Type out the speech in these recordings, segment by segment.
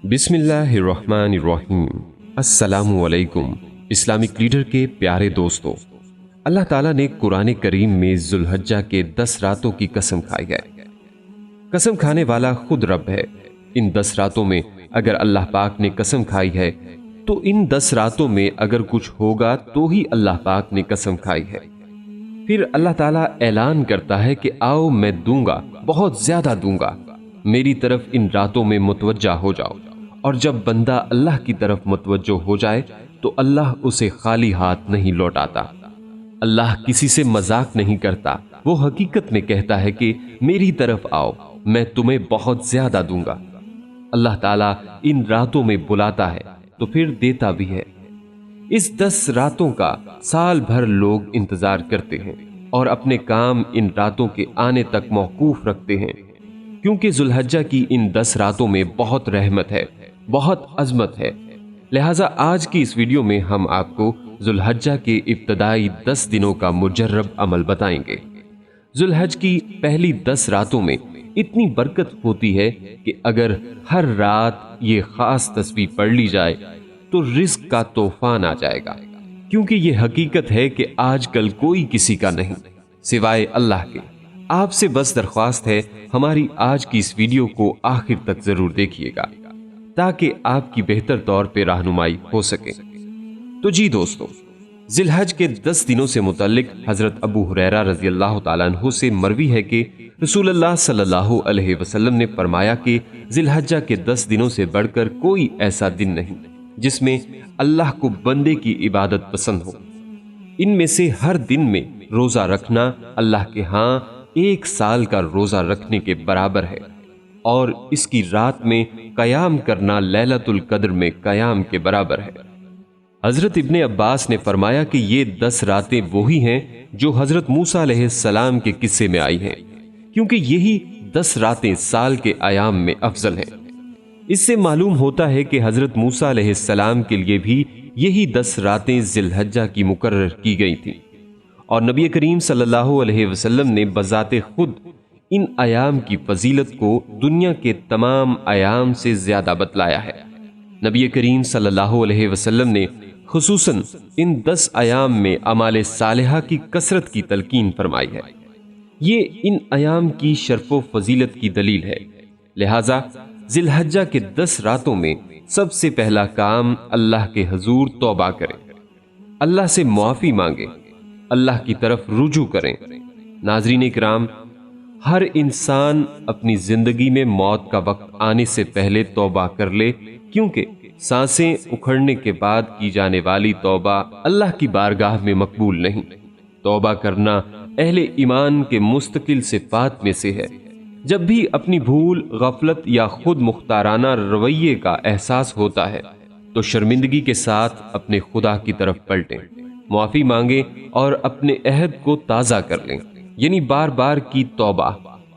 बिस्मिल्लाहिर्रहमानिर्रहीम। अस्सलामु अलैकुम। इस्लामिक लीडर के प्यारे दोस्तों, अल्लाह ताला ने कुरान करीम में जुल्हज्जा के 10 रातों की कसम खाई है। कसम खाने वाला खुद रब है। इन 10 रातों में अगर अल्लाह पाक ने कसम खाई है तो इन 10 रातों में अगर कुछ होगा तो ही अल्लाह पाक ने कसम खाई है। फिर अल्लाह ताला ऐलान करता है कि आओ मैं दूंगा, बहुत ज्यादा दूंगा, मेरी तरफ इन रातों में मुतवज्जा हो जाओ। और जब बंदा अल्लाह की तरफ मुतवज्जो हो जाए तो अल्लाह उसे खाली हाथ नहीं लौटाता। अल्लाह किसी से मजाक नहीं करता, वो हकीकत में कहता है कि मेरी तरफ आओ, मैं तुम्हें बहुत ज्यादा दूंगा। अल्लाह ताला इन रातों में बुलाता है तो फिर देता भी है। इस 10 रातों का साल भर लोग इंतजार करते हैं और अपने काम इन रातों के आने तक मौकूफ रखते हैं, क्योंकि जुल्हज्जा की इन 10 रातों में बहुत रहमत है, बहुत अजमत है। लिहाजा आज की इस वीडियो में हम आपको जुल्हज्जा के इब्तदाई 10 दिनों का मुजर्रब अमल बताएंगे। जुल्हज की पहली 10 रातों में इतनी बरकत होती है कि अगर हर रात ये खास तस्बीह पढ़ ली जाए तो रिस्क का तूफान आ जाएगा, क्योंकि ये हकीकत है कि आजकल कोई किसी का नहीं सिवाय अल्लाह के। आपसे बस दरख्वास्त है, हमारी आज की इस वीडियो को आखिर तक जरूर देखिएगा ताकि आपकी बेहतर तौर पे रहनुमाई हो सके। तो जी दोस्तों, जिलहज के 10 दिनों से मुतल्लिक हजरत अबू हुरैरा रजी अल्लाह तआला अन्हु से मरवी है कि रसूलुल्लाह सल्लल्लाहु अलैहि वसल्लम ने फरमाया कि जिलहज्जा के 10 दिनों से बढ़कर कोई ऐसा दिन नहीं जिसमें अल्लाह को बंदे की इबादत पसंद हो। इनमें से हर दिन में रोजा रखना अल्लाह के यहाँ 1 साल का रोजा रखने के बराबर है, और इसकी रात में कयाम करना लैलतुल कद्र में कयाम के बराबर है। हजरत इब्ने अब्बास ने फरमाया कि ये 10 रातें वही हैं जो हजरत मूसा अलैहिस्सलाम के किस्से में आई हैं, क्योंकि यही 10 रातें साल के अयाम में अफजल हैं। इससे मालूम होता है कि हजरत मूसा अलैहिस्सलाम के लिए भी यही 10 रातें जिलहज्जा की मुकर्रर की गई थी, और नबी करीम सल्लल्लाहु अलैहि वसल्लम ने बजाते खुद इन अयाम की फजीलत को दुनिया के तमाम अयाम से ज्यादा बतलाया है। नबी करीम सल्लल्लाहु अलैहि वसल्लम ने खुसूसन इन 10 अयाम में अमाले सालिहा की कसरत की तलकीन फरमाई है। ये इन अयाम की शर्फो फजीलत की दलील है। लिहाजा जिलहज्जा के 10 रातों में सबसे पहला काम अल्लाह के हजूर तौबा करें, अल्लाह से मुआफी मांगे, अल्लाह की तरफ रुजू करें। नाजरीन इकराम, हर इंसान अपनी जिंदगी में मौत का वक्त आने से पहले तौबा कर ले, क्योंकि सांसें उखड़ने के बाद की जाने वाली तौबा अल्लाह की बारगाह में मकबूल नहीं। तौबा करना अहले ईमान के मुस्तकिल सिफात में से है। जब भी अपनी भूल, गफलत या खुद मुख्ताराना रवैये का एहसास होता है तो शर्मिंदगी के साथ अपने खुदा की तरफ पलटें, मुआफी मांगे और अपने अहद को ताज़ा कर लें। यानी बार बार की तौबा,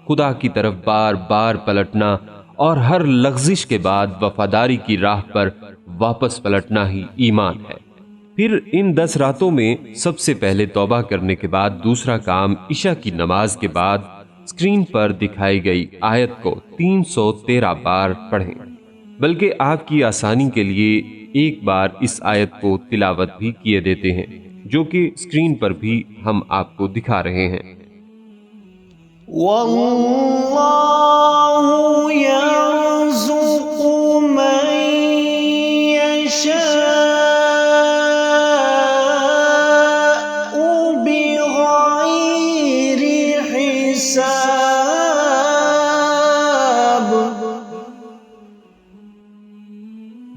खुदा की तरफ बार बार पलटना और हर लग़्ज़िश के बाद वफादारी की राह पर वापस पलटना ही ईमान है। फिर इन 10 रातों में सबसे पहले तौबा करने के बाद दूसरा काम इशा की नमाज के बाद स्क्रीन पर दिखाई गई आयत को 313 बार पढ़ें। बल्कि आपकी आसानी के लिए एक बार इस आयत को तिलावत भी किए देते हैं, जो कि स्क्रीन पर भी हम आपको दिखा रहे हैं। वल्लाहु यर्ज़ुक़ु मन यशाअ बिग़ैरि हिसाब।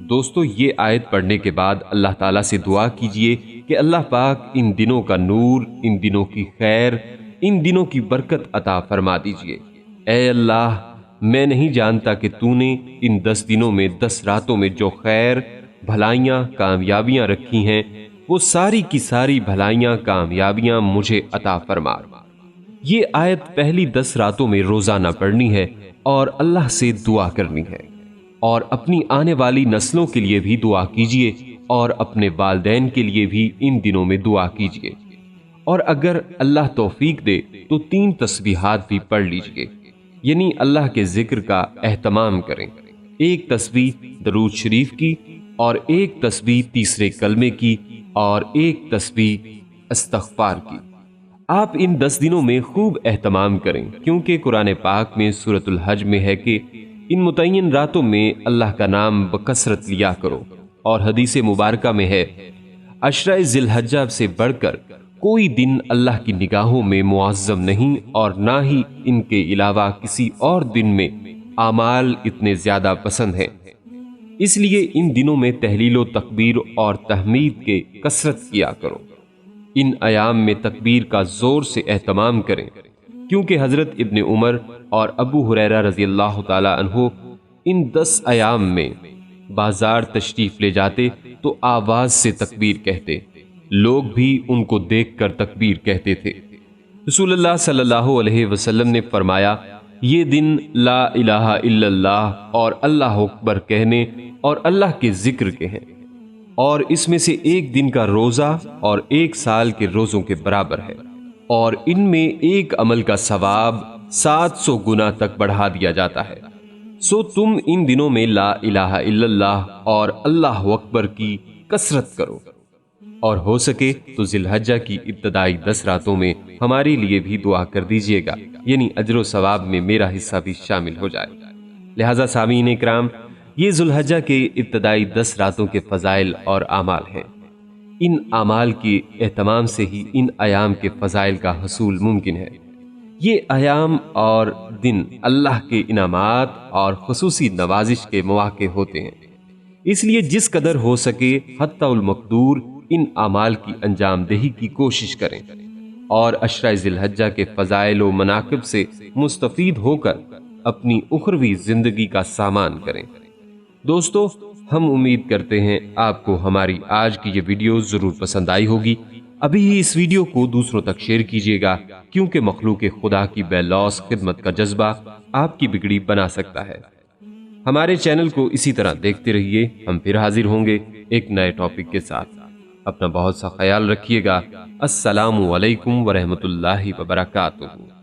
दोस्तों, ये आयत पढ़ने के बाद अल्लाह ताला से दुआ कीजिए कि अल्लाह पाक इन दिनों का नूर, इन दिनों की खैर, इन दिनों की बरकत अता फरमा दीजिए। ऐ अल्लाह, मैं नहीं जानता कि तूने इन 10 दिनों में 10 रातों में जो खैर, भलाइयाँ, कामयाबियाँ रखी हैं, वो सारी की सारी भलाइयाँ, कामयाबियाँ मुझे अता फरमा। ये आयत पहली 10 रातों में रोजाना पढ़नी है और अल्लाह से दुआ करनी है, और अपनी आने वाली नस्लों के लिए भी दुआ कीजिए और अपने वालिदैन के लिए भी इन दिनों में दुआ कीजिए। और अगर अल्लाह तौफीक दे तो 3 तस्बीहात भी पढ़ लीजिए, यानी अल्लाह के जिक्र का एहतमाम करें। एक तस्बीह दरूद शरीफ की और एक तस्बीह तीसरे कलमे की और एक तस्बीह इस्तग़फ़ार की। आप इन 10 दिनों में खूब एहतमाम करें, क्योंकि कुरान पाक में सूरतुल हज में है कि इन मुतय्यन रातों में अल्लाह का नाम बकसरत लिया करो, और हदीस मुबारका में है अशरा ज़िलहज्जा से बढ़कर कोई दिन अल्लाह की निगाहों में मुअज़्ज़म नहीं, और ना ही इनके अलावा किसी और दिन में आमाल इतने ज्यादा पसंद हैं। इसलिए इन दिनों में तहलील व तकबीर और तहमीद के कसरत किया करो। इन अयाम में तकबीर का जोर से एहतमाम करें, क्योंकि हजरत इब्ने उमर और अबू हुरैरा रज़ी अल्लाह ताला अन्हु इन 10 अयाम में बाजार तशरीफ ले जाते तो आवाज से तकबीर कहते, लोग भी उनको देखकर तकबीर कहते थे। रसूलुल्लाह सल्लल्लाहु अलैहि वसल्लम ने फरमाया, ये दिन ला इलाहा इल्लल्लाह और अल्लाह अकबर कहने और अल्लाह के जिक्र के हैं, और इसमें से एक दिन का रोजा और एक साल के रोजों के बराबर है, और इनमें एक अमल का सवाब 700 गुना तक बढ़ा दिया जाता है। सो तुम इन दिनों में ला इलाहा इल्लल्लाह और अल्लाह अकबर की कसरत करो, और हो सके तो जिलहज्जा की इब्तदाई 10 रातों में हमारे लिए भी दुआ कर दीजिएगा, यानी अजर सवाब में मेरा हिस्सा भी शामिल हो जाए। लिहाजा सामीन इकराम, ये जुल्हज्जा के इब्तदाई 10 रातों के फ़ज़ाइल और आमाल हैं। इन आमाल के एहतमाम से ही इन अयाम के फ़ज़ाइल का हसूल मुमकिन है। ये अयाम और दिन अल्लाह के इनामात और खुसूसी नवाजिश के मौके होते हैं, इसलिए जिस कदर हो सके हत्ताउल मक़दूर इन आमाल की अंजाम दही की कोशिश करें, और अशरा ज़िलहज्जा के फ़ज़ाइल व मनाक़िब से मुस्तफ़ीद होकर अपनी उखरवी ज़िंदगी का सामान करें। दोस्तों, हम उम्मीद करते हैं आपको हमारी आज की ये वीडियो ज़रूर पसंद आई होगी। अभी ही इस वीडियो को दूसरों तक शेयर कीजिएगा, क्योंकि मखलूक खुदा की बेलौस खिदमत का जज्बा आपकी बिगड़ी बना सकता है। हमारे चैनल को इसी तरह देखते रहिए। हम फिर हाजिर होंगे एक नए टॉपिक के साथ। अपना बहुत सा ख्याल रखिएगा। अस्सलामु अलैकुम वरहमतुल्लाहि वबरकातुहू।